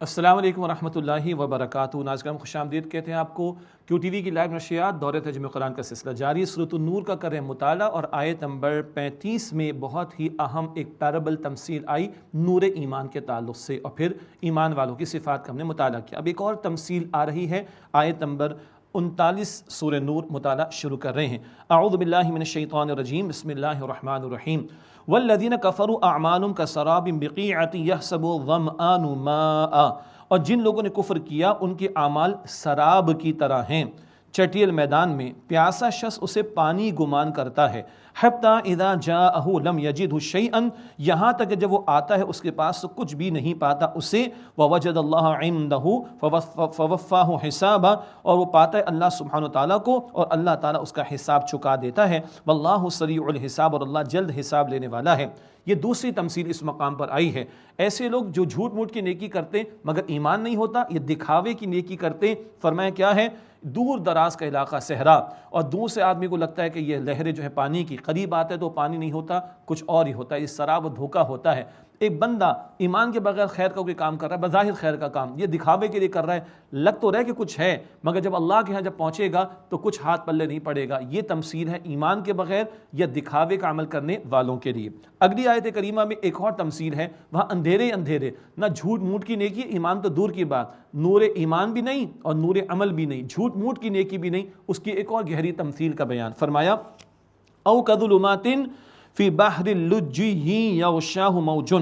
السلام علیکم ورحمۃ اللہ وبرکاتہ۔ ناظرین خوش آمدید کہتے ہیں آپ کو کیو ٹی وی کی لائیو نشریات دورہ ترجمہ قرآن کا سلسلہ جاری، سورۃ النور کا کر رہے ہیں مطالعہ، اور آیت نمبر 35 میں بہت ہی اہم ایک پیرابل تمثیل آئی نور ایمان کے تعلق سے، اور پھر ایمان والوں کی صفات کا ہم نے مطالعہ کیا۔ اب ایک اور تمثیل آ رہی ہے، آیت نمبر 39 سورہ نور مطالعہ شروع کر رہے ہیں۔ اعوذ باللہ من الشیطان الرجیم، بسم اللہ الرحمن الرحیم۔ والذین کفروا اعمالهم کسراب بقیعۃ یحسبہ الظمآن ماء، اور جن لوگوں نے کفر کیا ان کے اعمال سراب کی طرح ہیں، چٹیل میدان میں پیاسا شخص اسے پانی گمان کرتا ہے، حتی اذا جاءہ لم یجدہ شیئا، یہاں تک کہ جب وہ آتا ہے اس کے پاس تو کچھ بھی نہیں پاتا اسے، ووجد اللہ عندہ فوفاہ حسابا، اور وہ پاتا ہے اللہ سبحانہ وتعالیٰ کو اور اللہ تعالیٰ اس کا حساب چکا دیتا ہے، واللہ سریع الحساب، اور اللہ جلد حساب لینے والا ہے۔ یہ دوسری تمثیل اس مقام پر آئی ہے۔ ایسے لوگ جو جھوٹ موٹ کی نیکی کرتے مگر ایمان نہیں ہوتا، یہ دکھاوے کی نیکی کرتے، فرمایا کیا ہے، دور دراز کا علاقہ صحرا، اور دور سے آدمی کو لگتا ہے کہ یہ لہریں جو ہے پانی کی، قریب آتا ہے تو پانی نہیں ہوتا، کچھ اور ہی ہوتا ہے، یہ سراب و دھوکہ ہوتا ہے۔ ایک بندہ ایمان کے بغیر خیر کا کوئی کام کر رہا ہے، بظاہر خیر کا کام، یہ دکھاوے کے لیے کر رہا ہے، لگ تو رہے کہ کچھ ہے مگر جب اللہ کے ہاں جب پہنچے گا تو کچھ ہاتھ پلے نہیں پڑے گا۔ یہ تمثیل ہے ایمان کے بغیر یا دکھاوے کا عمل کرنے والوں کے لیے۔ اگلی آیت کریمہ میں ایک اور تمثیل ہے، وہاں اندھیرے اندھیرے، نہ جھوٹ موٹ کی نیکی، ایمان تو دور کی بات، نور ایمان بھی نہیں اور نور عمل بھی نہیں، جھوٹ موٹ کی نیکی بھی نہیں، اس کی ایک اور گہری تمثیل کا بیان فرمایا، او کظلمات فی بحر اللجی یغشاہ موج،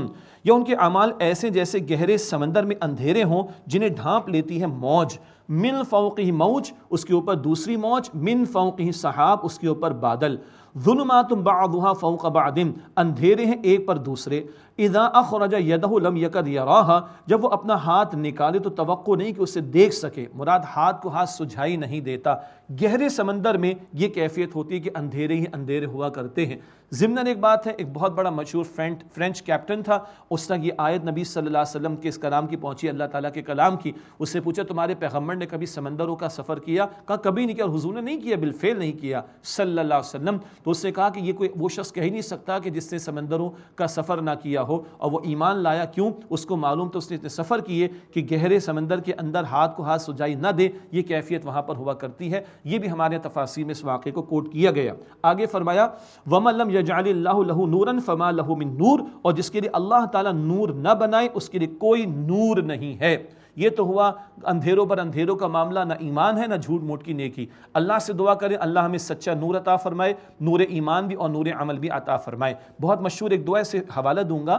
یا ان کے اعمال ایسے جیسے گہرے سمندر میں اندھیرے ہوں جنہیں ڈھانپ لیتی ہے موج، من فوقہ موج، اس کے اوپر دوسری موج، من فوقہ سحاب، اس کے اوپر بادل، ظلمات بعضها فوق بعض، اندھیرے ہیں ایک پر دوسرے، اذا اخرج یدہ لم یکد یراہا، جب وہ اپنا ہاتھ نکالے تو توقع نہیں کہ اسے دیکھ سکے، مراد ہاتھ کو ہاتھ سجھائی نہیں دیتا۔ گہرے سمندر میں یہ کیفیت ہوتی ہے کہ اندھیرے ہی اندھیرے ہوا کرتے ہیں۔ ضمناً ایک بات ہے، ایک بہت بڑا مشہور فرینچ کیپٹن تھا، اس تک یہ آیت نبی صلی اللہ علیہ وسلم کے اس کلام کی پہنچی، اللہ تعالیٰ کے کلام کی، اس سے پوچھا تمہارے پیغمبر نے کبھی سمندروں کا سفر کیا؟ کہا کبھی نہیں کیا، اور حضور نے نہیں کیا، بالفعل نہیں کیا صلی اللہ علیہ وسلم۔ تو اس نے کہا کہ یہ کوئی وہ شخص کہہ ہی نہیں سکتا کہ جس نے سمندروں کا سفر نہ کیا ہو اور وہ ایمان لایا، کیوں؟ اس کو معلوم تو اس نے اتنے سفر کیے کہ گہرے سمندر کے اندر ہاتھ کو ہاتھ سجائی نہ دے، یہ کیفیت وہاں پر ہوا کرتی ہے۔ یہ بھی ہمارے تفاسیر میں اس واقعے کو کوٹ کیا گیا۔ آگے فرمایا وَمَن لَّمْ يَجْعَلِ اللَّهُ لَهُ نُورًا فَمَا لَهُ مِن نور، اور جس کے لیے اللہ تعالیٰ نور نہ بنائے اس کے لیے کوئی نور نہیں ہے۔ یہ تو ہوا اندھیروں پر اندھیروں کا معاملہ، نہ ایمان ہے نہ جھوٹ موٹ کی نیکی۔ اللہ سے دعا کریں اللہ ہمیں سچا نور عطا فرمائے، نور ایمان بھی اور نور عمل بھی عطا فرمائے۔ بہت مشہور ایک دعا سے حوالہ دوں گا،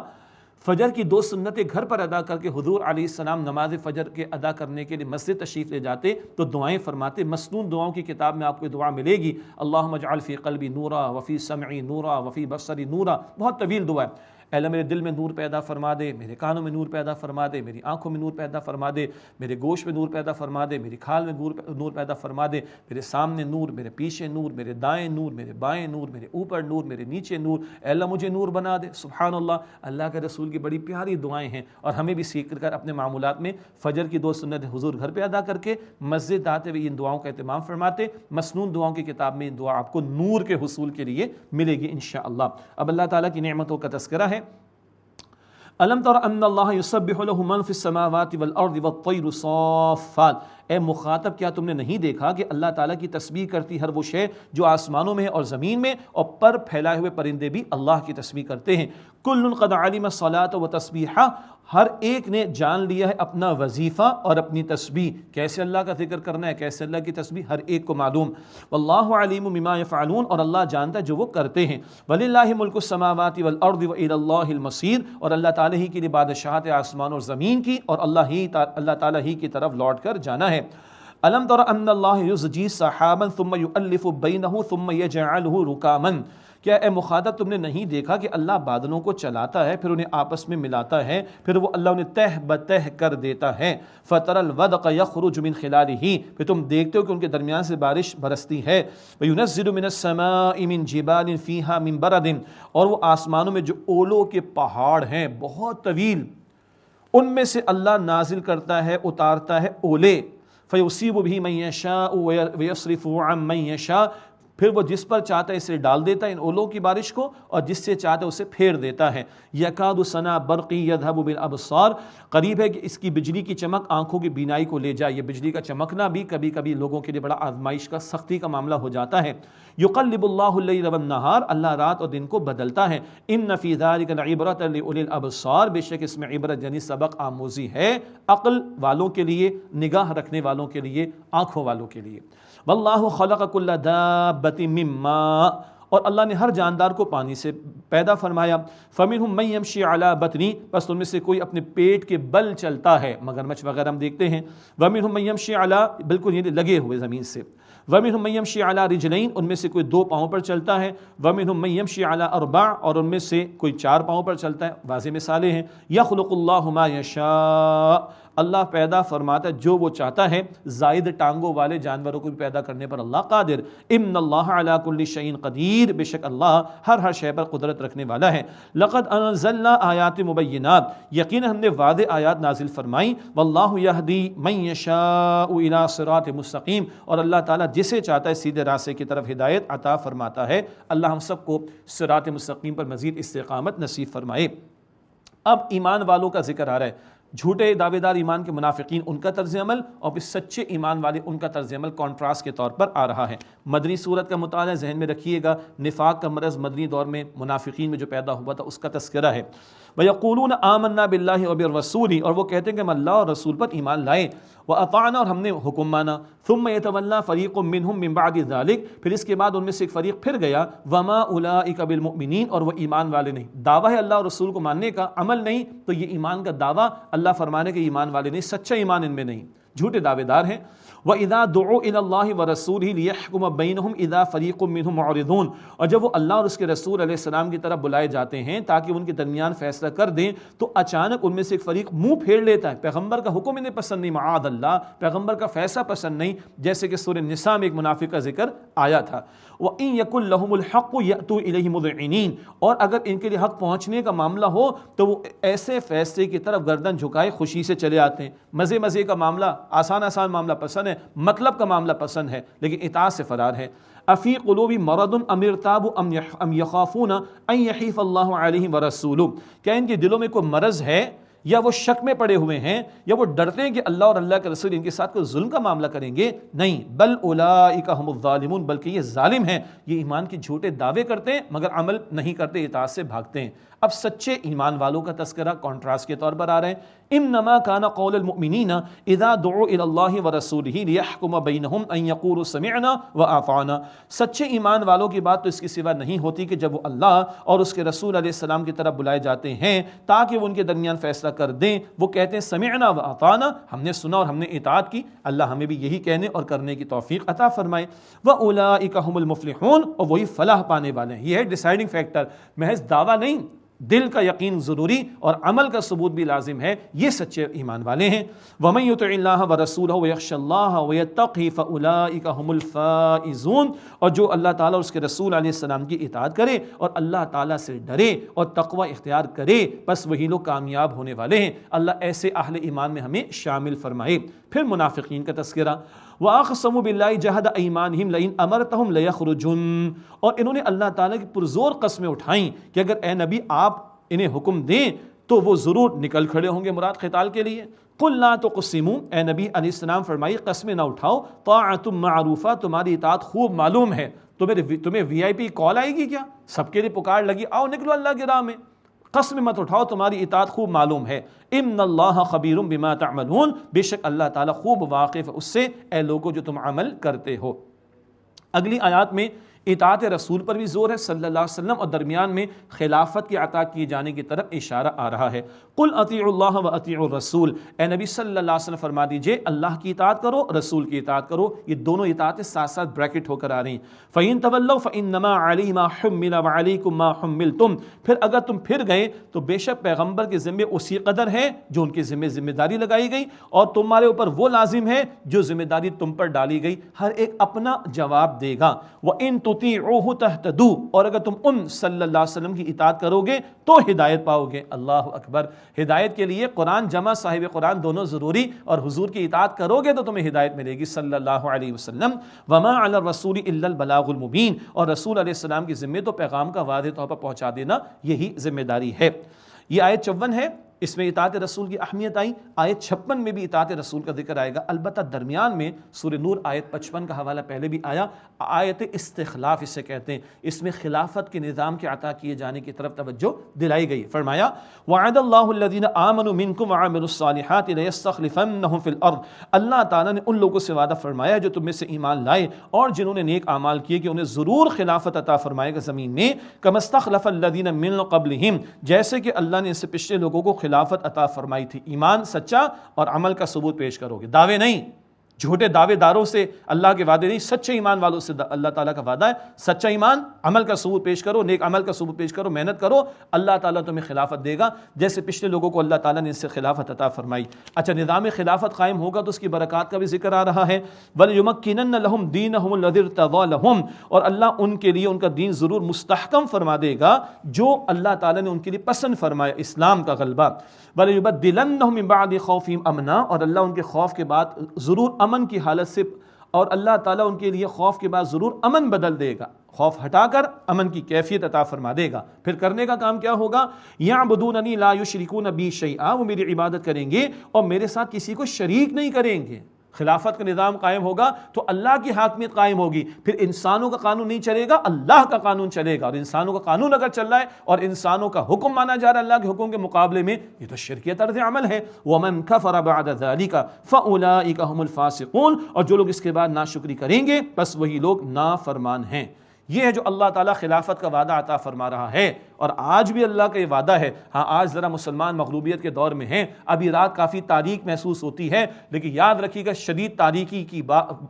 فجر کی 2 سنتیں گھر پر ادا کر کے حضور علیہ السلام نماز فجر کے ادا کرنے کے لیے مسجد تشریف لے جاتے تو دعائیں فرماتے، مسنون دعاؤں کی کتاب میں آپ کو دعا ملے گی، اللہم اجعل فی قلبی نورا وفی سمعی نورا وفی بصری نورا، بہت طویل دعا ہے۔ اے اللہ میرے دل میں نور پیدا فرما دے، میرے کانوں میں نور پیدا فرما دے، میری آنکھوں میں نور پیدا فرما دے، میرے گوشت میں نور پیدا فرما دے، میری کھال میں نور پیدا فرما دے، میرے سامنے نور، میرے پیچھے نور، میرے دائیں نور، میرے بائیں نور، میرے اوپر نور، میرے نیچے نور، اے اللہ مجھے نور بنا دے۔ سبحان اللہ، اللہ کے رسول کی بڑی پیاری دعائیں ہیں، اور ہمیں بھی سیکھ کر اپنے معمولات میں فجر کی 2 سنت حضور گھر پہ ادا کر کے مسجد آتے ہوئے ان دعاؤں کا اہتمام فرماتے۔ مسنون دعاؤں کی کتاب میں دعا آپ کو نور کے حصول کے لیے ملے گی انشاءاللہ۔ اب اللہ تعالیٰ کی نعمتوں کا تذکرہ ہے۔ الم تر ان اللہ یسبح له من فی السماوات والارض والطیر صافات، اے مخاطب کیا تم نے نہیں دیکھا کہ اللہ تعالیٰ کی تسبیح کرتی ہر وہ شے جو آسمانوں میں ہے اور زمین میں، اور پر پھیلائے ہوئے پرندے بھی اللہ کی تسبیح کرتے ہیں۔ کل قد علم الصلاۃ وتسبیحہ، ہر ایک نے جان لیا ہے اپنا وظیفہ اور اپنی تسبیح، کیسے اللہ کا ذکر کرنا ہے، کیسے اللہ کی تسبیح، ہر ایک کو معلوم۔ واللہ علیم بما یفعلون، اور اللہ جانتا ہے جو وہ کرتے ہیں۔ وللہ ملک السماوات والارض والی اللہ المصیر، اور اللہ تعالیٰ ہی کے لیے بادشاہت آسمان اور زمین کی، اور اللہ تعالیٰ ہی کی طرف لوٹ کر جانا ہے۔ الم تر ان اللہ یزجی سحابا ثم یؤلف بینہ ثم یجعلہ رکاما، کیا اے مخاطب تم نے نہیں دیکھا کہ اللہ بادلوں کو چلاتا ہے، پھر انہیں آپس میں ملاتا ہے، پھر وہ اللہ انہیں تہ بتہ کر دیتا ہے۔ فَتَرَى الْوَدْقَ يَخْرُجُ مِنْ خِلَالِهِ، پھر تم دیکھتے ہو کہ ان کے درمیان سے بارش برستی ہے۔ وَيُنَزِّلُ مِنَ السَّمَاءِ مِنْ جِبَالٍ فِيهَا مِنْ بَرَدٍ، اور وہ آسمانوں میں جو اولوں کے پہاڑ ہیں بہت طویل، ان میں سے اللہ نازل کرتا ہے، اتارتا ہے اولے۔ فَيُصِيبُ بِهِ مَن يَشَاءُ وَيَصْرِفُهُ عَن مَن يَشَاءُ، پھر وہ جس پر چاہتا ہے اسے ڈال دیتا ہے ان اولوں کی بارش کو، اور جس سے چاہتا ہے اسے پھیر دیتا ہے۔ یکاد سنا برقی یذھب بالابصار، قریب ہے کہ اس کی بجلی کی چمک آنکھوں کی بینائی کو لے جائے۔ یہ بجلی کا چمکنا بھی کبھی کبھی لوگوں کے لیے بڑا آزمائش کا، سختی کا معاملہ ہو جاتا ہے۔ یقلب اللہ اللیل والنہار، اللہ رات اور دن کو بدلتا ہے۔ ان فی ذلک لعبرۃ لأولی الابصار، بے شک اس میں عبرت یعنی سبق آموزی ہے عقل والوں کے لیے، نگاہ رکھنے والوں کے لیے، آنکھوں والوں کے لیے۔ واللہ خلق کل دابۃ من ماء، اور اللہ نے ہر جاندار کو پانی سے پیدا فرمایا۔ فمنہم من یمشی علی بطنہ، بس ان میں سے کوئی اپنے پیٹ کے بل چلتا ہے، مگرمچھ وغیرہ ہم دیکھتے ہیں۔ ومنہم من یمشی علی، بالکل یہ لگے ہوئے زمین سے۔ ومنہم من یمشی علی رجلین، ان میں سے کوئی 2 پاؤں پر چلتا ہے۔ ومنہم من یمشی علی 4، اور ان میں سے کوئی 4 پاؤں پر چلتا ہے۔ واضح مثالیں ہیں۔ یخلق اللہ ما یشاء، اللہ پیدا فرماتا ہے جو وہ چاہتا ہے۔ زائد ٹانگوں والے جانوروں کو بھی پیدا کرنے پر اللہ قادر۔ ان اللہ علی کل شیء قدیر، بے شک اللہ ہر شے پر قدرت رکھنے والا ہے۔ لقد انزلنا آیات مبینات، یقینا ہم نے واضح آیات نازل فرمائیں۔ واللہ یہدی من یشاء الی صراط مستقیم، اور اللہ تعالیٰ جسے چاہتا ہے سیدھے راستے کی طرف ہدایت عطا فرماتا ہے۔ اللہ ہم سب کو صراط مستقیم پر مزید استقامت نصیب فرمائے۔ اب ایمان والوں کا ذکر آ رہا ہے، جھوٹے دعوے دار ایمان کے منافقین، ان کا طرز عمل، اور پھر سچے ایمان والے ان کا طرز عمل کانٹراسٹ کے طور پر آ رہا ہے۔ مدنی صورت کا مطالعہ ذہن میں رکھیے گا، نفاق کا مرض مدنی دور میں منافقین میں جو پیدا ہوا تھا اس کا تذکرہ ہے۔ وَيَقُولُونَ آمَنَّا بِاللَّهِ وَبِالرَّسُولِ، اور وہ کہتے ہیں کہ ہم اللہ اور رسول پر ایمان لائے۔ وَأَطَعْنَا، اور ہم نے حکم مانا۔ ثُمَّ يَتَوَلَّىٰ فَرِيقٌ مِّنْهُم مِّن بَعْدِ ذَلِكَ، پھر اس کے بعد ان میں سے ایک فریق پھر گیا۔ وَمَا أُولَٰئِكَ بِالْمُؤْمِنِينَ، اور وہ ایمان والے نہیں۔ دعویٰ ہے اللہ اور رسول کو ماننے کا، عمل نہیں، تو یہ ایمان کا دعویٰ اللہ فرمانے کے ایمان والے نہیں، سچا ایمان ان میں نہیں، جھوٹے دعوے دار ہیں۔ وَإِذَا دُعُوا إِلَى اللَّهِ وَرَسُولِهِ لِيَحْكُمَ بَيْنَهُمْ إِذَا فَرِيقٌ مِّنْهُمْ مُعْرِضُونَ، اور جب وہ اللہ اور اس کے رسول علیہ السلام کی طرف بلائے جاتے ہیں تاکہ ان کے درمیان فیصلہ کر دیں، تو اچانک ان میں سے ایک فریق منہ پھیر لیتا ہے، پیغمبر کا حکم انہیں پسند نہیں، معاذ اللہ، پیغمبر کا فیصلہ پسند نہیں، جیسے کہ سورہ نساء میں ایک منافق کا ذکر آیا تھا۔ وَإِن يَكُن لَّهُمُ الْحَقُّ يَأْتُوا إِلَيْهِ مُذْعِنِينَ، اور اگر ان کے لیے حق پہنچنے کا معاملہ ہو تو وہ ایسے فیصلے کی طرف گردن جھکائے خوشی سے چلے آتے ہیں۔ مزے کا معاملہ، آسان معاملہ پسند ہے، مطلب کا معاملہ پسند ہے، لیکن اطاعت سے فرار ہے۔ افی قلوب مرض ام ارتابوا ام یخافون ان یحیف اللہ علیہم ورسولہ، کیا ان کے دلوں میں کوئی مرض ہے، یا وہ شک میں پڑے ہوئے ہیں، یا وہ ڈرتے ہیں کہ اللہ اور اللہ کے رسول ان کے ساتھ کوئی ظلم کا معاملہ کریں گے؟ نہیں، بل اولئک هم الظالمون، بلکہ یہ ظالم ہیں، یہ ایمان کے جھوٹے دعوے کرتے ہیں مگر عمل نہیں کرتے، اطاعت سے بھاگتے ہیں۔ اب سچے ایمان والوں کا تذکرہ کانٹراسٹ کے طور پر آ رہے ہیں۔ انما کان قول المؤمنین اذا دعوا الى اللہ ورسولہ لیحکم بینہم ان یقولوا سمعنا واطعنا، سچے ایمان والوں کی بات تو اس کے سوا نہیں ہوتی کہ جب وہ اللہ اور اس کے رسول علیہ السلام کی طرف بلائے جاتے ہیں تاکہ وہ ان کے درمیان فیصلہ کر دیں، وہ کہتے ہیں سمعنا واطعنا، ہم نے سنا اور ہم نے اطاعت کی۔ اللہ ہمیں بھی یہی کہنے اور کرنے کی توفیق عطا فرمائے۔ واولئک هم المفلحون، اور وہی فلاح پانے والے ہیں۔ یہ ہے ڈیسائیڈنگ فیکٹر، محض دعویٰ نہیں، دل کا یقین ضروری اور عمل کا ثبوت بھی لازم ہے، یہ سچے ایمان والے ہیں۔ وَمَن يُطِعِ اللَّهَ وَرَسُولَهُ وَيَخْشَ اللَّهَ وَيَتَّقْهِ فَأُولَٰئِكَ هُمُ الْفَائِزُونَ، اور جو اللہ تعالیٰ اور اس کے رسول علیہ السلام کی اطاعت کرے اور اللہ تعالیٰ سے ڈرے اور تقوی اختیار کرے، بس وہی لوگ کامیاب ہونے والے ہیں۔ اللہ ایسے اہل ایمان میں ہمیں شامل فرمائے۔ پھر منافقین کا تذکرہ، وَأَقْسَمُوا بِاللَّهِ جَهْدَ أَيْمَانِهِمْ لَئِنْ أَمَرْتَهُمْ لَيَخْرُجُنَّ، اور انہوں نے اللہ تعالیٰ کی پرزور قسمیں اٹھائیں کہ اگر اے نبی آپ انہیں حکم دیں تو وہ ضرور نکل کھڑے ہوں گے مراد قتال کے لیے۔ قُلْ لَا تُقْسِمُوا، اے نبی علیہ السلام فرمائی قسمیں نہ اٹھاؤ، طاعۃ معروفہ، تمہاری اطاعت خوب معلوم ہے۔ تمہیں وی آئی پی کال آئے گی کیا؟ سب کے لیے پکار لگی، آؤ نکلو اللہ کی راہ میں، قسم مت اٹھاؤ، تمہاری اطاعت خوب معلوم ہے۔ ان اللہ خبیر بما تعملون، بے شک اللہ تعالیٰ خوب واقف ہے اس سے اے لوگو جو تم عمل کرتے ہو۔ اگلی آیات میں اطاعت رسول پر بھی زور ہے صلی اللہ علیہ وسلم، اور درمیان میں خلافت کی عطا کیے جانے کی طرف اشارہ آ رہا ہے۔ قل اطیعوا اللہ واطیعوا الرسول، اے نبی صلی اللہ علیہ وسلم فرما دیجئے اللہ کی اطاعت کرو، رسول کی اطاعت کرو۔ یہ دونوں اطاعتیں ساتھ ساتھ بریکٹ ہو کر آ رہی ہیں۔ فَإِن تَوَلَّوْا فَإِنَّمَا عَلَيْهِ مَا حُمِّلَ وَعَلَيْكُمْ مَا حُمِّلْتُمْ، پھر اگر تم پھر گئے تو بے شک پیغمبر کے ذمے اسی قدر ہے جو ان کے ذمہ داری لگائی گئی، اور تمہارے اوپر وہ لازم ہے جو ذمہ داری تم پر ڈالی گئی، ہر ایک اپنا جواب دے گا۔ وَإِن تطیعوہ تہتدوا، اور اگر تم ان صلی اللہ علیہ وسلم کی اطاعت کرو گے تو ہدایت پاؤ گے۔ اللہ اکبر، ہدایت کے لیے قرآن جمع صاحب قرآن دونوں ضروری، اور حضور کی اطاعت کرو گے تو تمہیں ہدایت ملے گی صلی اللہ علیہ وسلم۔ وما علی الرسول الا البلاغ المبین، اور رسول علیہ السلام کی ذمہ تو پیغام کا واضح طور پر پہنچا دینا، یہی ذمہ داری ہے۔ یہ آیت 54 ہے، اس میں اطاعت رسول کی اہمیت آئی۔ آیت 56 میں بھی اطاعت رسول کا ذکر آئے گا، البتہ درمیان میں سورہ نور آیت 55 کا حوالہ پہلے بھی آیا، آیت استخلاف اسے کہتے ہیں، اس میں خلافت کے نظام کے عطا کیے جانے کی طرف توجہ دلائی گئی۔ فرمایا وعد اللہ الذین آمنوا منکم وعملوا الصالحات لیستخلفنہم فی الارض، اللہ تعالیٰ نے ان لوگوں سے وعدہ فرمایا جو تم میں سے ایمان لائے اور جنہوں نے نیک اعمال کیے کہ انہیں ضرور خلافت عطا فرمائے گا زمین میں، کما استخلف الذین من قبلہم، جیسے کہ اللہ نے اس سے پچھلے لوگوں کو خلافت عطا فرمائی تھی۔ ایمان سچا اور عمل کا ثبوت پیش کرو گے، دعوے نہیں، جھوٹے دعوے داروں سے اللہ کے وعدے نہیں، سچے ایمان والوں سے اللہ تعالیٰ کا وعدہ ہے، سچا ایمان، عمل کا ثبوت پیش کرو، نیک عمل کا ثبوت پیش کرو، محنت کرو، اللہ تعالیٰ تمہیں خلافت دے گا جیسے پچھلے لوگوں کو اللہ تعالیٰ نے اس سے خلافت عطا فرمائی۔ اچھا، نظام خلافت قائم ہوگا تو اس کی برکات کا بھی ذکر آ رہا ہے، وَلْيُمَكِّنَنَّ لَهُمْ دِينَهُمُ الَّذِي ارْتَضَىٰ لَهُمْ، اور اللہ ان کے لیے ان کا دین ضرور مستحکم فرما دے گا جو اللہ تعالیٰ نے ان کے لیے پسند فرمایا، اسلام کا غلبہ۔ وَلَيُبَدِّلَنَّهُم مِّن بَعْدِ خَوْفِهِمْ أَمْنًا، اور اللہ ان کے خوف کے بعد ضرور امن کی حالت سے، اور اللہ تعالیٰ ان کے لیے خوف کے بعد ضرور امن بدل دے گا، خوف ہٹا کر امن کی کیفیت عطا فرما دے گا۔ پھر کرنے کا کام کیا ہوگا؟ یعبدوننی لا یشرکون بی شیئا، وہ میری عبادت کریں گے اور میرے ساتھ کسی کو شریک نہیں کریں گے۔ خلافت کا نظام قائم ہوگا تو اللہ کی حاکمیت قائم ہوگی، پھر انسانوں کا قانون نہیں چلے گا، اللہ کا قانون چلے گا، اور انسانوں کا قانون اگر چل رہا ہے اور انسانوں کا حکم مانا جا رہا ہے اللہ کے حکم کے مقابلے میں، یہ تو شرکی طرز عمل ہے۔ وَمَنْ كَفَرَ بَعْدَ ذَلِكَ فَأُولَٰئِكَ هُمُ الْفَاسِقُونَ، اور جو لوگ اس کے بعد ناشکری کریں گے بس وہی لوگ نافرمان ہیں۔ یہ ہے جو اللہ تعالیٰ خلافت کا وعدہ عطا فرما رہا ہے، اور آج بھی اللہ کا یہ وعدہ ہے۔ ہاں آج ذرا مسلمان مغلوبیت کے دور میں ہیں، ابھی رات کافی تاریک محسوس ہوتی ہے، لیکن یاد رکھیے گا شدید تاریکی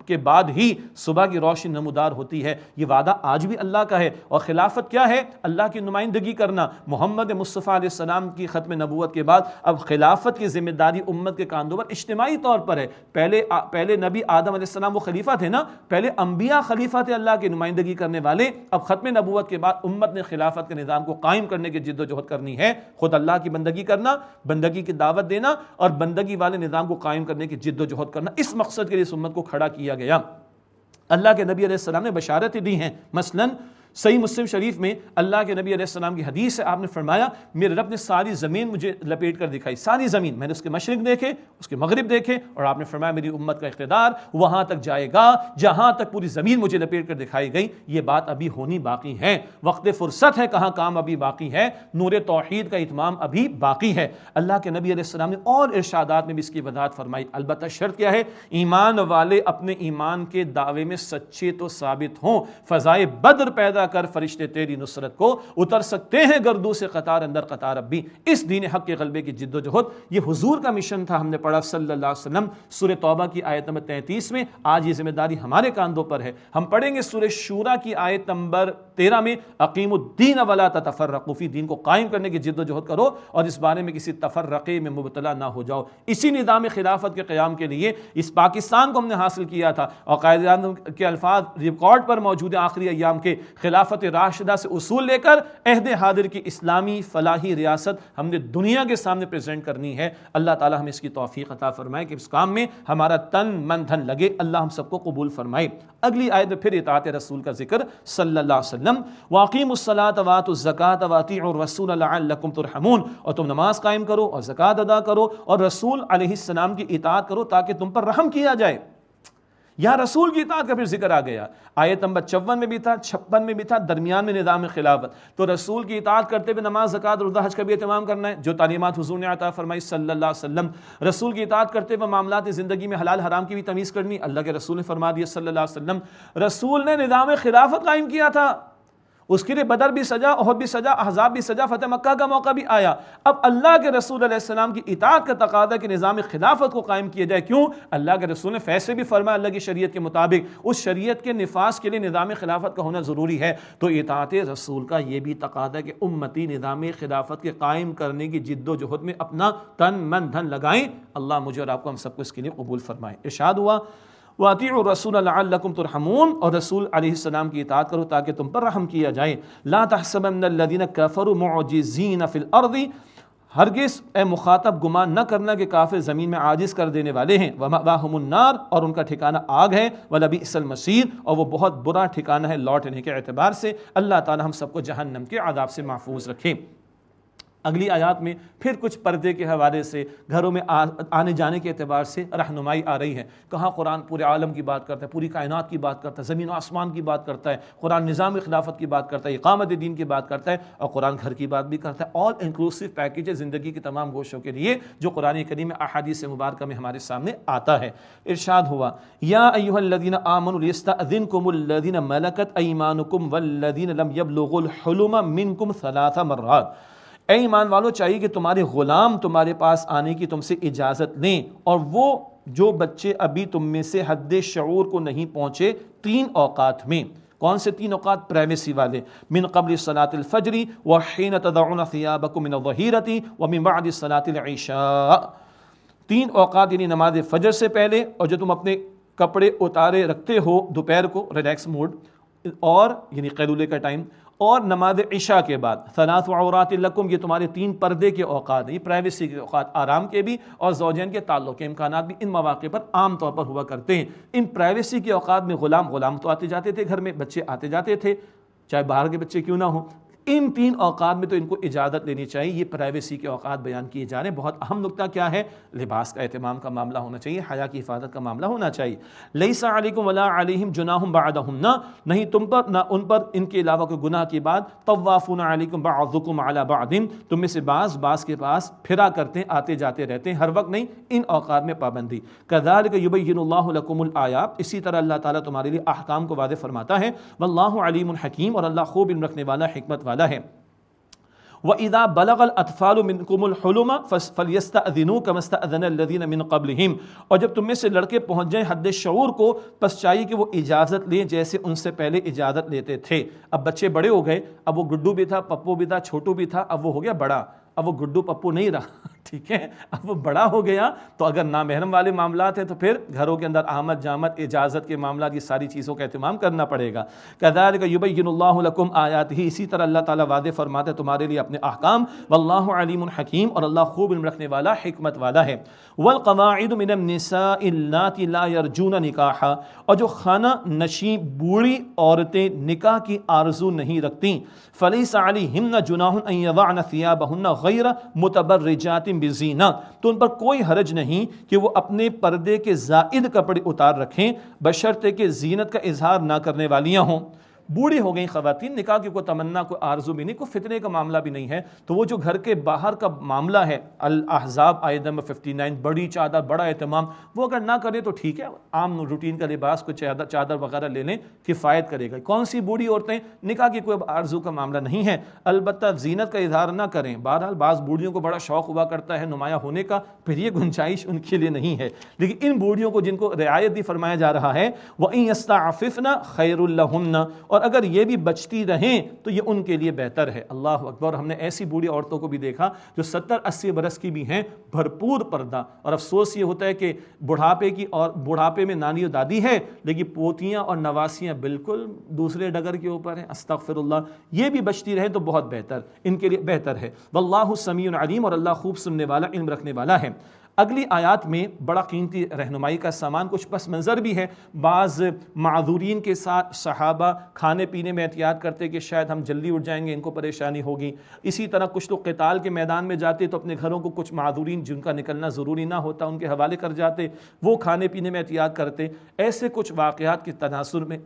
کے بعد ہی صبح کی روشنی نمودار ہوتی ہے۔ یہ وعدہ آج بھی اللہ کا ہے، اور خلافت کیا ہے؟ اللہ کی نمائندگی کرنا۔ محمد مصطفیٰ علیہ السلام کی ختم نبوت کے بعد اب خلافت کی ذمہ داری امت کے کاندھوں پر اجتماعی طور پر ہے۔ پہلے نبی آدم علیہ السلام وہ خلیفہ تھے نا، پہلے انبیاء خلیفہ تھے اللہ کی نمائندگی کرنے والے، اب ختم نبوت کے بعد امت نے خلافت کے نظام کو قائم کرنے کی جد و جہد کرنی ہے، خود اللہ کی بندگی کرنا، بندگی کی دعوت دینا اور بندگی والے نظام کو قائم کرنے کی جد و جہد کرنا، اس مقصد کے لیے اس امت کو کھڑا کیا گیا۔ اللہ کے نبی علیہ السلام نے بشارتیں دی ہیں، مثلاً صحیح مسلم شریف میں اللہ کے نبی علیہ السلام کی حدیث ہے، آپ نے فرمایا میرے رب نے ساری زمین مجھے لپیٹ کر دکھائی، ساری زمین، میں نے اس کے مشرق دیکھے، اس کے مغرب دیکھے، اور آپ نے فرمایا میری امت کا اقتدار وہاں تک جائے گا جہاں تک پوری زمین مجھے لپیٹ کر دکھائی گئی۔ یہ بات ابھی ہونی باقی ہے، وقت فرصت ہے، کہاں کام ابھی باقی ہے، نور توحید کا اتمام ابھی باقی ہے۔ اللہ کے نبی علیہ السلام نے اور ارشادات میں بھی اس کی وضاحت فرمائی، البتہ شرط کیا ہے؟ ایمان والے اپنے ایمان کے دعوے میں سچے تو ثابت ہوں، فضائے بدر پیدا کر فرشتے تیری نصرت کو اتر سکتے ہیں گردوں سے قطار اندر قطار اب بھی۔ اس دین حق کے غلبے کی جد و جہد یہ حضور کا مشن تھا، ہم نے پڑھا صلی اللہ علیہ وسلم سورہ توبہ کی آیت نمبر 33 میں، آج یہ ذمہ داری ہمارے کاندھوں پر ہے۔ ہم پڑھیں گے سورہ شورا کی آیت نمبر 13 میں، اقیموا الدین ولا تتفرقوا فی، دین کو قائم کرنے کی جد و جہد کرو اور اس بارے میں کسی تفرقے میں مبتلا نہ ہو جاؤ۔ اسی نظام خلافت کے قیام کے لیے اس پاکستان کو ہم نے حاصل کیا تھا، اور قائد اعظم کے الفاظ ریکارڈ پر موجود ہیں آخری ایام کے، خلافت راشدہ سے اصول لے کر عہد حاضر کی اسلامی فلاحی ریاست ہم نے دنیا کے سامنے پریزنٹ کرنی ہے۔ اللہ تعالی ہمیں اس کی توفیق عطا فرمائے کہ اس کام میں ہمارا تن من دھن لگے، اللہ ہم سب کو قبول فرمائے۔ اگلی آیت میں پھر اطاعت رسول کا ذکر صلی اللہ علیہ وسلم، وَأَقِیمُوا الصَّلَاةَ وَآتُوا الزَّکَاةَ وَأَطِیعُوا الرَّسُولَ لَعَلَّکُمْ تُرْحَمُونَ، اور تم نماز قائم کرو اور زکوٰۃ ادا کرو اور رسول علیہ السلام کی اطاعت کرو تاکہ تم پر رحم کیا جائے۔ یہاں رسول کی اطاعت کا پھر ذکر آ گیا، آیت نمبر 54 میں بھی تھا، 56 میں بھی تھا، درمیان میں نظام خلافت۔ تو رسول کی اطاعت کرتے ہوئے نماز، زکوٰۃ، روزہ، حج کا بھی اہتمام کرنا ہے، جو تعلیمات حضور نے عطا فرمائی صلی اللہ علیہ وسلم۔ رسول کی اطاعت کرتے ہوئے معاملات زندگی میں حلال حرام کی بھی تمیز کرنی، اللہ کے رسول نے فرما دیا صلی اللہ علیہ وسلم۔ رسول نے نظام خلافت قائم کیا تھا، اس کے لیے بدر بھی سجا، احد بھی سجا، احزاب بھی سجا، فتح مکہ کا موقع بھی آیا۔ اب اللہ کے رسول علیہ السلام کی اطاعت کا تقاضا کہ نظام خلافت کو قائم کیا جائے، کیوں؟ اللہ کے رسول نے فیصلے بھی فرمایا اللہ کی شریعت کے مطابق، اس شریعت کے نفاذ کے لیے نظام خلافت کا ہونا ضروری ہے۔ تو اطاعت رسول کا یہ بھی تقاضا ہے کہ امتی نظام خلافت کے قائم کرنے کی جد و جہد میں اپنا تن من دھن لگائیں۔ اللہ مجھے اور آپ کو ہم سب کو اس کے لیے قبول فرمائے۔ ارشاد ہوا وَأَطِيعُوا الرَّسُولَ لَعَلَّكُمْ تُرْحَمُونَ، اور رسول علیہ السلام کی اطاعت کرو تاکہ تم پر رحم کیا جائے. لَا تَحْسَبَنَّ الَّذِينَ كَفَرُوا مُعْجِزِينَ فِي الْأَرْضِ، ہرگز اے مخاطب گمان نہ کرنا کہ کافر زمین میں عاجز کر دینے والے ہیں. وَمَأْوَاهُمُ النَّارُ، اور ان کا ٹھکانہ آگ ہے. وَلَبِئْسَ الْمَصِيرُ، اور وہ بہت برا ٹھکانہ ہے لوٹنے کے اعتبار سے. اللہ تعالی ہم سب کو جہنم کے عذاب سے محفوظ رکھے. اگلی آیات میں پھر کچھ پردے کے حوالے سے گھروں میں آنے جانے کے اعتبار سے رہنمائی آ رہی ہے. کہاں قرآن پورے عالم کی بات کرتا ہے، پوری کائنات کی بات کرتا ہے، زمین و آسمان کی بات کرتا ہے. قرآن نظام خلافت کی بات کرتا ہے، اقامت دین کی بات کرتا ہے، اور قرآن گھر کی بات بھی کرتا ہے. آل انکلوسیو پیکیج ہے زندگی کے تمام گوشوں کے لیے، جو قرآن کریم میں احادیث مبارکہ میں ہمارے سامنے آتا ہے. ارشاد ہوا یا ایھا الذین آمنوا لیستأذنکم الذین ملکت ایمانکم والذین لم یبلغوا الحلم منکم ثلاث مرات. اے ایمان والو، چاہیے کہ تمہارے غلام تمہارے پاس آنے کی تم سے اجازت لیں، اور وہ جو بچے ابھی تم میں سے حد شعور کو نہیں پہنچے 3 اوقات میں. کون سے 3 اوقات؟ پرائیویسی والے. من قبل صلاۃ الفجر وحین تضعون ثیابکم من الظہیرۃ ومن بعد صلاۃ العشاء. 3 اوقات یعنی نماز فجر سے پہلے، اور جو تم اپنے کپڑے اتارے رکھتے ہو دوپہر کو ریلیکس موڈ، اور یعنی قیلولے کا ٹائم، اور نماز عشاء کے بعد. ثلاث عورات لکم، یہ تمہارے 3 پردے کے اوقات ہیں، یہ پرائیویسی کے اوقات، آرام کے بھی اور زوجین کے تعلق کے امکانات بھی ان مواقع پر عام طور پر ہوا کرتے ہیں. ان پرائیویسی کے اوقات میں غلام تو آتے جاتے تھے، گھر میں بچے آتے جاتے تھے، چاہے باہر کے بچے کیوں نہ ہوں. ان 3 اوقات میں تو ان کو اجازت لینی چاہیے. یہ پرائیویسی کے اوقات بیان کیے جا رہے ہیں. بہت اہم نکتہ کیا ہے؟ لباس کا اہتمام کا معاملہ ہونا چاہیے، حیا کی حفاظت کا معاملہ ہونا چاہیے. لیس علیکم ولا علیہم جناح بعدہن، نہیں تم پر نہ ان پر ان کے علاوہ کوئی گناہ کی بات. طوافون علیکم بعضکم علی بعض، تم میں سے بعض کے پاس پھرا کرتے ہیں، آتے جاتے رہتے ہیں، ہر وقت نہیں، ان اوقات میں پابندی. کذالک یبین اللہ لکم الآیات، اسی طرح اللہ تعالیٰ تمہارے لیے احکام کو واضح فرماتا ہے. واللہ علیم حکیم، اور اللہ خوب علم رکھنے والا، حکمت والا ہے. وَإِذَا بَلَغَ الْأَطْفَالُ مِنْكُمُ الْحُلُمَ فَلْيَسْتَأْذِنُوا كَمَا اسْتَأْذَنَ الَّذِينَ مِنْ قَبْلِهِمْ، اور جب تم میں سے لڑکے پہنچ جائیں حد شعور کو، پس چاہیے کہ وہ اجازت لیں جیسے ان سے پہلے اجازت لیتے تھے. اب بچے بڑے ہو گئے، اب وہ گڈو بھی تھا، پپو بھی تھا، چھوٹو بھی تھا، اب وہ ہو گیا بڑا. اب وہ گڈو پپو نہیں رہا، ٹھیک ہے، اب وہ بڑا ہو گیا. تو اگر نامحرم والے معاملات ہیں تو پھر گھروں کے اندر آمد جامد، اجازت کے معاملات، یہ ساری چیزوں کا اہتمام کرنا پڑے گا. کذالک یبین اللہ لکم آیاتہ، اسی طرح اللہ تعالیٰ واضح فرماتے ہیں تمہارے لیے اپنے احکام. واللہ علیم حکیم، اور اللہ خوب علم رکھنے والا، حکمت والا ہے. والقواعد من النساء اللاتی لا یرجون نکاحا، اور جو خانہ نشین بوڑھی عورتیں نکاح کی آرزو نہیں رکھتیں. فلیس علیہن جناح ان یضعن ثیابہن غیر متبرجات بزینہ، تو ان پر کوئی حرج نہیں کہ وہ اپنے پردے کے زائد کپڑے اتار رکھیں، بشرطے کہ زینت کا اظہار نہ کرنے والیاں ہوں. بوڑھی ہو گئیں خواتین، نکاح کی کوئی تمنا، کوئی آرزو بھی نہیں، کوئی فتنے کا معاملہ بھی نہیں ہے، تو وہ جو گھر کے باہر کا معاملہ ہے، الاحزاب آیت نمبر 59، بڑی چادر، بڑا اہتمام، وہ اگر نہ کرے تو ٹھیک ہے، عام روٹین کا لباس، کوئی چادر وغیرہ لے لیں، کفایت کرے گا. کون سی بوڑھی عورتیں؟ نکاح کی کوئی آرزو کا معاملہ نہیں ہے، البتہ زینت کا اظہار نہ کریں. بہرحال بعض بوڑھیوں کو بڑا شوق ہوا کرتا ہے نمایاں ہونے کا، پھر یہ گنجائش ان کے لیے نہیں ہے. لیکن ان بوڑھیوں کو جن کو رعایت بھی فرمایا جا رہا ہے، وَإِن يَسْتَعْفِفْنَ خَيْرٌ لَهُنَّ، اور اگر یہ بھی بچتی رہیں تو یہ ان کے لیے بہتر ہے. اللہ اکبر. ہم نے ایسی بوڑھی عورتوں کو بھی دیکھا جو 70-80 برس کی بھی ہیں، بھرپور پردہ، اور افسوس یہ ہوتا ہے کہ بڑھاپے میں نانی اور دادی ہے، لیکن پوتیاں اور نواسیاں بالکل دوسرے ڈگر کے اوپر ہیں. استغفر اللہ. یہ بھی بچتی رہے تو بہت بہتر، ان کے لیے بہتر ہے. واللہ سمیع علیم، اور اللہ خوب سننے والا، علم رکھنے والا ہے. اگلی آیات میں بڑا قیمتی رہنمائی کا سامان، کچھ پس منظر بھی ہے. بعض معذورین کے ساتھ صحابہ کھانے پینے میں احتیاط کرتے کہ شاید ہم جلدی اٹھ جائیں گے، ان کو پریشانی ہوگی. اسی طرح کچھ تو قتال کے میدان میں جاتے تو اپنے گھروں کو کچھ معذورین جن کا نکلنا ضروری نہ ہوتا ان کے حوالے کر جاتے، وہ کھانے پینے میں احتیاط کرتے. ایسے کچھ واقعات کے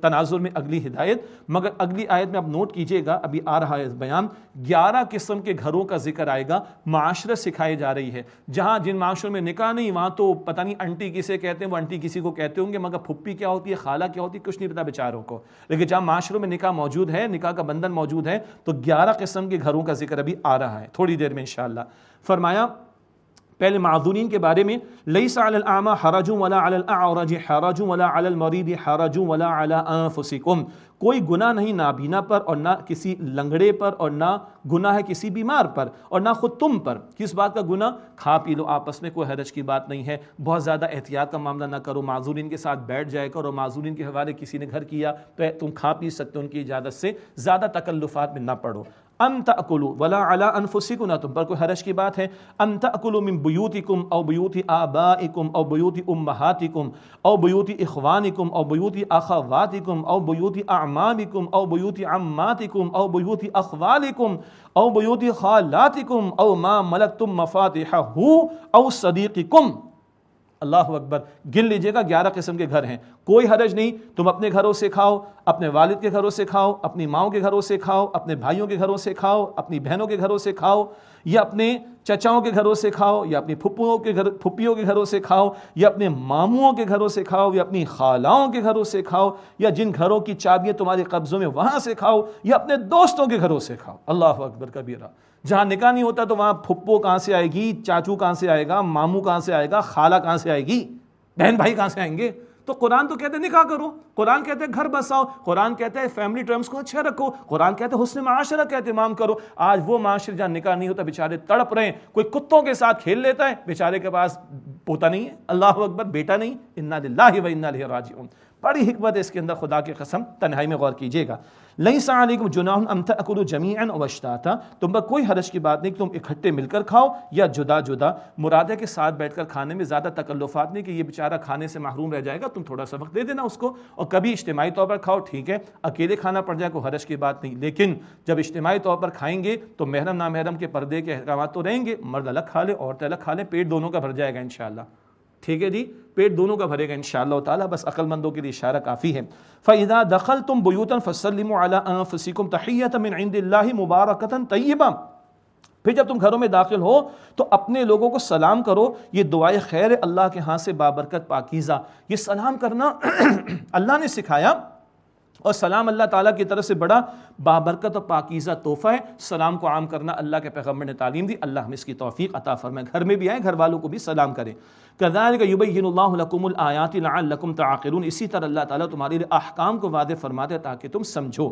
تناظر میں اگلی ہدایت. مگر اگلی آیت میں آپ نوٹ کیجئے گا، ابھی آ رہا ہے بیان، 11 قسم کے گھروں کا ذکر آئے گا. معاشرت سکھائی جا رہی ہے. جہاں جن معاشروں میں نکاح نہیں، وہاں تو پتہ نہیں انٹی کسے کہتے ہیں، وہ انٹی کسی کو کہتے ہوں گے، مگر پھپھی کیا ہوتی ہے، خالہ کیا ہوتی ہے، کچھ نہیں پتا بیچاروں کو. لیکن جہاں معاشروں میں نکاح موجود ہے، نکاح کا بندھن موجود ہے، تو 11 قسم کے گھروں کا ذکر ابھی آ رہا ہے تھوڑی دیر میں انشاءاللہ. فرمایا پہلے معذورین کے بارے میں لیس علی الاعمى حرج ولا علی الاعرج حرج ولا علی المریض حرج ولا علی انفسکم، کوئی گناہ نہیں نابینا پر اور نہ کسی لنگڑے پر اور نہ گناہ ہے کسی بیمار پر اور نہ خود تم پر۔ کس بات کا گناہ؟ کھا پی لو آپس میں، کوئی حرج کی بات نہیں ہے، بہت زیادہ احتیاط کا معاملہ نہ کرو، معذورین کے ساتھ بیٹھ جائے کرو، معذورین کے حوالے کسی نے گھر کیا تو تم کھا پی سکتے ان کی اجازت سے، زیادہ تکلفات میں نہ پڑو۔ ان تأکلوا ولا علی انفسکم، نہ تم پر کوئی حرج کی بات ہے، ان تأکلوا من بیوتکم او بیوت آبائکم او بیوت امہاتکم او بیوت اخوانکم او بیوت اخواتکم او بیوت اعمامکم او بیوت عماتکم او بیوت اخوالکم او بیوت خالاتکم او ما ملکتم مفاتحہ او صدیقکم۔ اللہ اکبر، گن لیجئے گا 11 قسم کے گھر ہیں، کوئی حرج نہیں، تم اپنے گھروں سے کھاؤ، اپنے والد کے گھروں سے کھاؤ، اپنی ماؤں کے گھروں سے کھاؤ، اپنے بھائیوں کے گھروں سے کھاؤ، اپنی بہنوں کے گھروں سے کھاؤ، یا اپنے چچاؤں کے گھروں سے کھاؤ، یا اپنی پھپھیوں کے گھروں سے کھاؤ، یا اپنے ماموں کے گھروں سے کھاؤ، یا اپنی خالاؤں کے گھروں سے کھاؤ، یا جن گھروں کی چابیاں تمہارے قبضوں میں وہاں سے کھاؤ، یا اپنے دوستوں کے گھروں سے کھاؤ۔ اللہ اکبر کبیرہ۔ جہاں نکاح نہیں ہوتا تو وہاں پھپھو کہاں سے آئے گی، چاچو کہاں سے آئے گا، ماموں کہاں سے آئے گا، خالہ کہاں سے آئے گی، بہن بھائی کہاں سے آئیں گے؟ تو قرآن تو کہتے ہیں نکاح کرو، قرآن کہتے ہیں گھر بساؤ، قرآن کہتے ہیں فیملی ٹرمز کو اچھا رکھو، قرآن کہتے ہیں حسن معاشرہ کا اہتمام کرو۔ آج وہ معاشرے جہاں نکاح نہیں ہوتا بیچارے تڑپ رہے ہیں، کوئی کتوں کے ساتھ کھیل لیتا ہے، بیچارے کے پاس پوتا نہیں ہے، اللہ اکبر، بیٹا نہیں، انا للہ و انا الیہ راجعون۔ بڑی حکمت ہے اس کے اندر، خدا کی قسم تنہائی میں غور کیجیے گا۔ لیس علیکم جناح ان تأکلوا جمیعا او اشتاتا، تم پر کوئی حرج کی بات نہیں کہ تم اکٹھے مل کر کھاؤ یا جدا جدا۔ مراد ہے کہ ساتھ بیٹھ کر کھانے میں زیادہ تکلفات نہیں کہ یہ بیچارہ کھانے سے محروم رہ جائے گا، تم تھوڑا سا وقت دے دینا اس کو، اور کبھی اجتماعی طور پر کھاؤ، ٹھیک ہے، اکیلے کھانا پڑ جائے کوئی حرج کی بات نہیں، لیکن جب اجتماعی طور پر کھائیں گے تو محرم نامحرم کے پردے کے احکامات تو رہیں گے، مرد الگ کھا لے عورتیں الگ کھا لیں، پیٹ دونوں کا بھر جائے گا انشاءاللہ، ٹھیک ہے جی، پیٹ دونوں کا بھرے گا انشاءاللہ تعالیٰ، بس عقل مندوں کے لیے اشارہ کافی ہے۔ فَإِذَا دَخَلْتُمْ بُيُوتًا فَسَلِّمُوا عَلَىٰ أَنفُسِكُمْ تَحِيَّةً مِّنْ عِندِ اللَّهِ مُبَارَكَةً طَيِّبَةً، پھر جب تم گھروں میں داخل ہو تو اپنے لوگوں کو سلام کرو، یہ دعائے خیر ہے اللہ کے ہاں سے بابرکت پاکیزہ، یہ سلام کرنا اللہ نے سکھایا، اور سلام اللہ تعالیٰ کی طرف سے بڑا بابرکت اور پاکیزہ تحفہ ہے، سلام کو عام کرنا اللہ کے پیغمبر نے تعلیم دی، اللہ ہمیں اس کی توفیق عطا فرمائے، گھر میں بھی آئیں گھر والوں کو بھی سلام کریں۔ کذالک یبین اللہ لکم الآیات لعلکم تعقلون، اسی طرح اللہ تعالیٰ تمہارے لیے احکام کو واضح فرماتے ہیں تاکہ تم سمجھو۔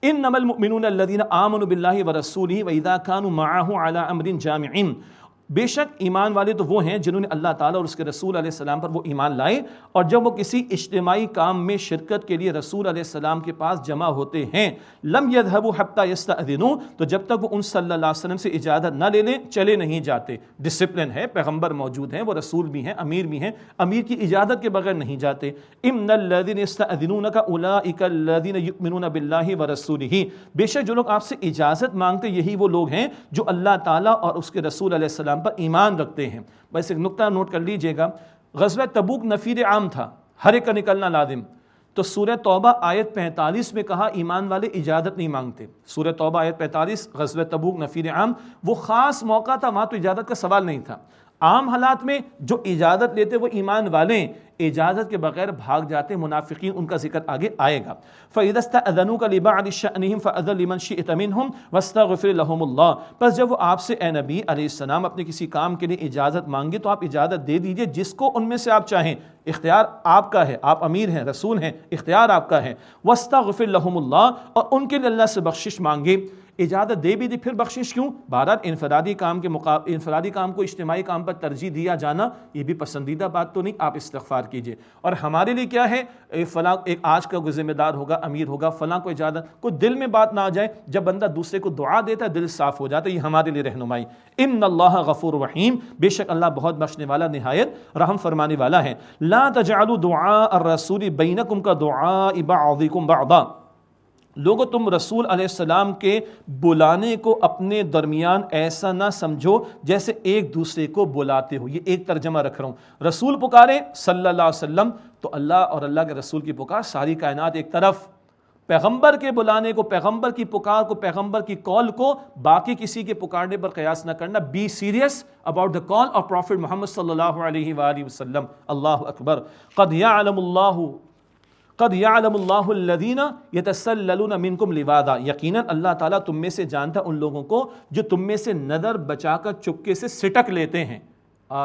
انما المؤمنون الذین آمنوا باللہ ورسولہ واذا كانوا معه علی امر جامع، بے شک ایمان والے تو وہ ہیں جنہوں نے اللہ تعالیٰ اور اس کے رسول علیہ السلام پر وہ ایمان لائے، اور جب وہ کسی اجتماعی کام میں شرکت کے لیے رسول علیہ السلام کے پاس جمع ہوتے ہیں، لم يذهبوا حتى يستأذنوا، تو جب تک وہ ان صلی اللہ علیہ وسلم سے اجازت نہ لے لیں چلے نہیں جاتے، ڈسپلن ہے، پیغمبر موجود ہیں، وہ رسول بھی ہیں، امیر بھی ہیں، امیر کی اجازت کے بغیر نہیں جاتے۔ ان الذين يستأذنونك اولئك الذين يؤمنون بالله ورسوله، بے شک جو لوگ آپ سے اجازت مانگتے یہی وہ لوگ ہیں جو اللہ تعالیٰ اور اس کے رسول علیہ السلام پر ایمان رکھتے ہیں۔ بس ایک نقطہ نوٹ کر لیجئے گا، غزوہ تبوک نفیر عام تھا، ہر ایک کا نکلنا لازم، تو سورہ توبہ آیت 45 میں کہا ایمان والے اجازت نہیں مانگتے، سورہ توبہ آیت 45، غزوہ تبوک نفیر عام، وہ خاص موقع تھا، وہاں تو اجازت کا سوال نہیں تھا۔ عام حالات میں جو اجازت لیتے وہ ایمان والے، اجازت کے بغیر بھاگ جاتے منافقین، ان کا ذکر آگے آئے گا۔ فَإِذَا اسْتَأْذَنُوكَ لِبَعْضِ شَأْنِهِمْ فَأْذَن لِمَنْ شِئْتَ مِنْهُمْ وَاسْتَغْفِرْ لَهُمُ اللَّهُ، پس جب وہ آپ سے اے نبی علیہ السلام اپنے کسی کام کے لیے اجازت مانگے تو آپ اجازت دے دیجئے جس کو ان میں سے آپ چاہیں، اختیار آپ کا ہے، آپ امیر ہیں، رسول ہیں، اختیار آپ کا ہے۔ وَاسْتَغْفِرْ لَهُمُ اللَّهُ، اور ان کے لیے اللہ سے بخشش مانگے، اجازت دے بھی دی، پھر بخشش کیوں؟ بہرحال انفرادی کام کو اجتماعی کام پر ترجیح دیا جانا یہ بھی پسندیدہ بات تو نہیں، آپ استغفار کیجئے۔ اور ہمارے لیے کیا ہے، فلاں ایک آج کا کوئی ذمہ دار ہوگا، امیر ہوگا، فلاں کو اجازت، کوئی دل میں بات نہ آ جائے، جب بندہ دوسرے کو دعا دیتا ہے دل صاف ہو جاتا ہے، یہ ہمارے لیے رہنمائی۔ ان اللہ غفور رحیم، بے شک اللہ بہت بخشنے والا، نہایت رحم فرمانے والا ہے۔ لا تجعلوا دعاء الرسول بینکم کا دعاء بعضکم بعضا، لوگوں تم رسول علیہ السلام کے بلانے کو اپنے درمیان ایسا نہ سمجھو جیسے ایک دوسرے کو بلاتے ہو۔ یہ ایک ترجمہ رکھ رہا ہوں، رسول پکارے صلی اللہ علیہ وسلم تو اللہ اور اللہ کے رسول کی پکار ساری کائنات ایک طرف، پیغمبر کے بلانے کو، پیغمبر کی پکار کو، پیغمبر کی کال کو باقی کسی کے پکارنے پر قیاس نہ کرنا۔ Be serious about the call of prophet Muhammad صلی اللہ علیہ وآلہ وسلم۔ اللہ اکبر۔ قد یعلم اللہ الذین یتسللون منکم لواذا، یقیناً اللہ تعالیٰ تم میں سے جانتا ان لوگوں کو جو تم میں سے نظر بچا کر چپکے سے سٹک لیتے ہیں۔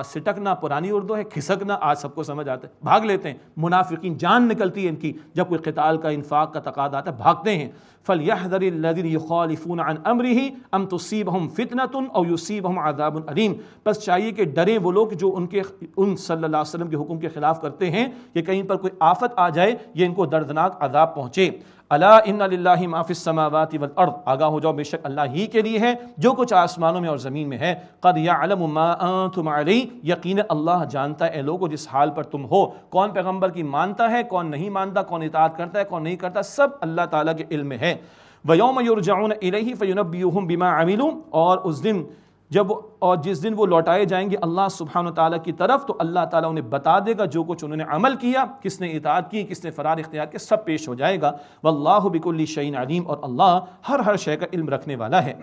سٹکنا پرانی اردو ہے، کھسکنا آج سب کو سمجھ آتا ہے، بھاگ لیتے ہیں۔ منافقین جان نکلتی ہے ان کی، جب کوئی قتال کا انفاق کا تقاضا آتا ہے بھاگتے ہیں۔ فَلْيَحْذَرِ الَّذِينَ يُخَالِفُونَ عَنْ أَمْرِهِ أَن تُصِيبَهُمْ فِتْنَةٌ أَوْ يُصِيبَهُمْ عَذَابٌ أَلِيمٌ، بس چاہیے کہ ڈریں وہ لوگ جو ان صلی اللہ علیہ وسلم کے حکم کے خلاف کرتے ہیں کہ کہیں پر کوئی آفت آ جائے یا ان کو دردناک عذاب پہنچے۔ الا ان للہ ما فی السماوات والارض، آگاہ ہو جاؤ بے شک اللہ ہی کے لیے ہے جو کچھ آسمانوں میں اور زمین میں ہے۔ قد یعلم ما انتم علیہ، یقینا اللہ جانتا ہے اے لوگو جس حال پر تم ہو، کون پیغمبر کی مانتا ہے، کون نہیں مانتا، کون اطاعت کرتا ہے، کون نہیں کرتا، سب اللہ تعالیٰ کے علم میں ہے۔ وَيَوْمَ يُرْجَعُونَ إِلَيْهِ فَيُنَبِّئُهُم بِمَا عَمِلُوا، اور اس دن جس دن وہ لوٹائے جائیں گے اللہ سبحانہ وتعالیٰ کی طرف، تو اللہ تعالیٰ انہیں بتا دے گا جو کچھ انہوں نے عمل کیا، کس نے اطاعت کی، کس نے فرار اختیار کیا، سب پیش ہو جائے گا۔ واللہ بکل شیء علیم، اور اللہ ہر شے کا علم رکھنے والا ہے۔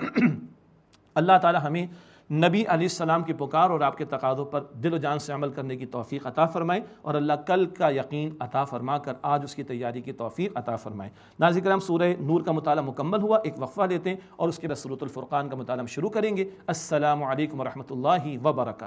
اللہ تعالیٰ ہمیں نبی علیہ السلام کی پکار اور آپ کے تقاضوں پر دل و جان سے عمل کرنے کی توفیق عطا فرمائے، اور اللہ کل کا یقین عطا فرما کر آج اس کی تیاری کی توفیق عطا فرمائے۔ ناظرین کرام، سورہ نور کا مطالعہ مکمل ہوا، ایک وقفہ لیتے ہیں اور اس کے بعد سورۃ الفرقان کا مطالعہ شروع کریں گے۔ السلام علیکم ورحمۃ اللہ وبرکاتہ۔